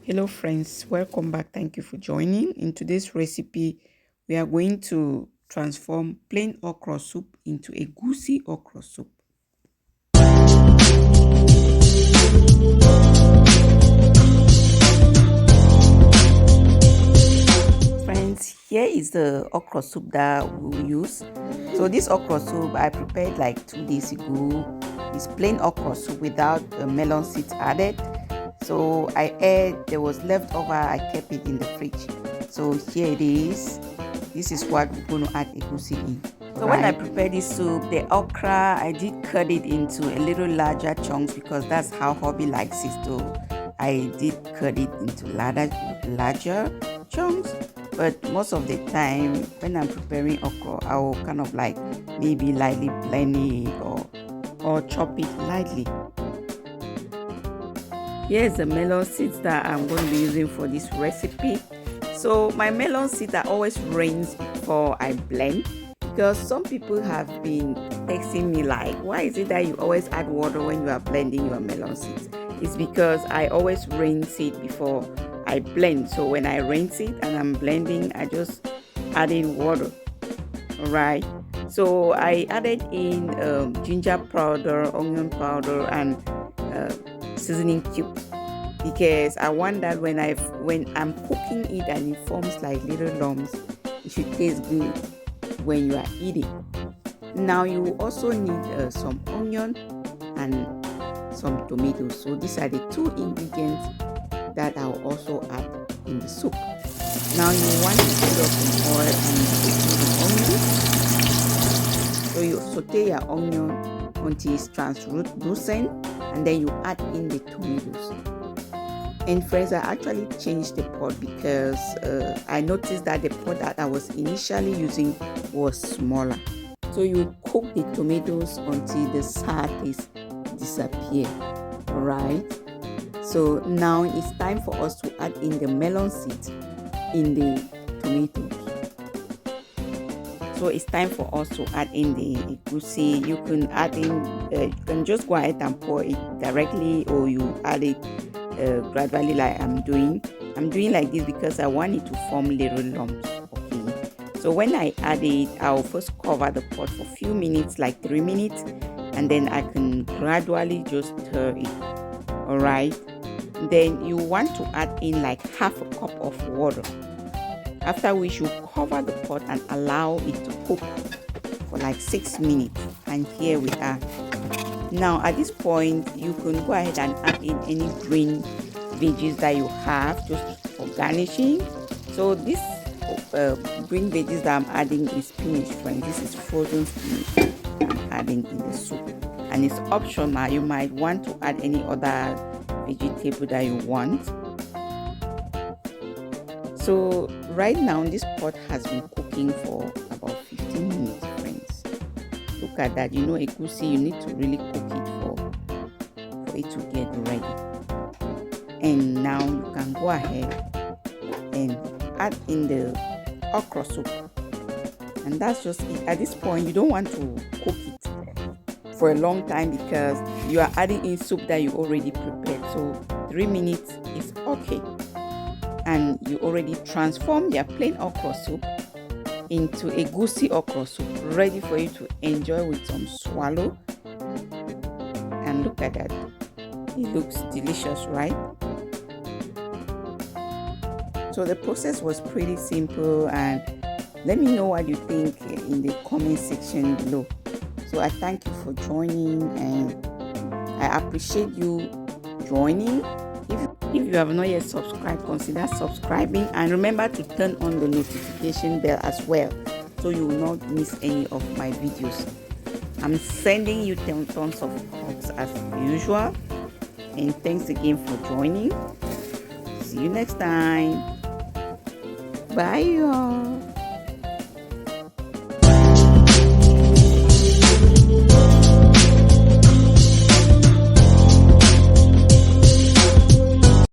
Hello friends, welcome back. Thank you for joining. In today's recipe, we are going to transform plain okra soup into egusi okra soup. Friends, here is the okra soup that we will use. So this okra soup I prepared like 2 days ago. It's plain okra soup without melon seeds added. So there was leftover, I kept it in the fridge. So here it is. This is what we're going to add egusi in. So when I prepared this soup, the okra, I did cut it into a little larger chunks because that's how hubby likes it. So I did cut it into larger chunks. But most of the time when I'm preparing okra, I will kind of like maybe lightly blend it or chop it lightly. Here's the melon seeds that I'm going to be using for this recipe. So my melon seeds are always rinsed before I blend, because some people have been texting me like, why is it that you always add water when you are blending your melon seeds? It's because I always rinse it before I blend. So when I rinse it and I'm blending, I just add in water. Alright, so I added in ginger powder, onion powder, and seasoning cubes, because I want that when I'm cooking it and it forms like little lumps, it should taste good when you are eating. Now you also need some onion and some tomatoes. So these are the two ingredients that I will also add in the soup. Now you want to put up some oil and put in the onion. So you saute your onion until it's translucent, and then you add in the tomatoes. And friends, I actually changed the pot because I noticed that the pot that I was initially using was smaller. So you cook the tomatoes until the sour taste disappear. Alright, so now it's time for us to add in the melon seeds in the tomatoes. So it's time for us to add in the egusi. You can add in, you can just go ahead and pour it directly, or you add it gradually like I'm doing. I'm doing like this because I want it to form little lumps. Okay. So when I add it, I'll first cover the pot for a few minutes, like 3 minutes, and then I can gradually just stir it. Alright. Then you want to add in like half a cup of water, after which you cover the pot and allow it to cook for like 6 minutes. And here we are. Now at this point, you can go ahead and add in any green veggies that you have just for garnishing. So this green veggies that I'm adding is spinach, friends. This is frozen spinach I'm adding in the soup, and it's optional. You might want to add any other vegetable that you want. So right now this pot has been cooking for about 15 minutes, friends. Look at that. You know, egusi, you need to really cook it for it to get ready. And now you can go ahead and add in the okra soup, and that's just it. At this point, you don't want to cook it for a long time because you are adding in soup that you already prepared. So 3 minutes is okay, and you already transform your plain okra soup into egusi okra soup, ready for you to enjoy with some swallow. And look at that, it looks delicious, right? So the process was pretty simple, and let me know what you think in the comment section below. So I thank you for joining, and I appreciate you joining. If you have not yet subscribed, consider subscribing, and remember to turn on the notification bell as well, so you will not miss any of my videos. I'm sending you tons of hugs as usual, and thanks again for joining. See you next time. Bye y'all.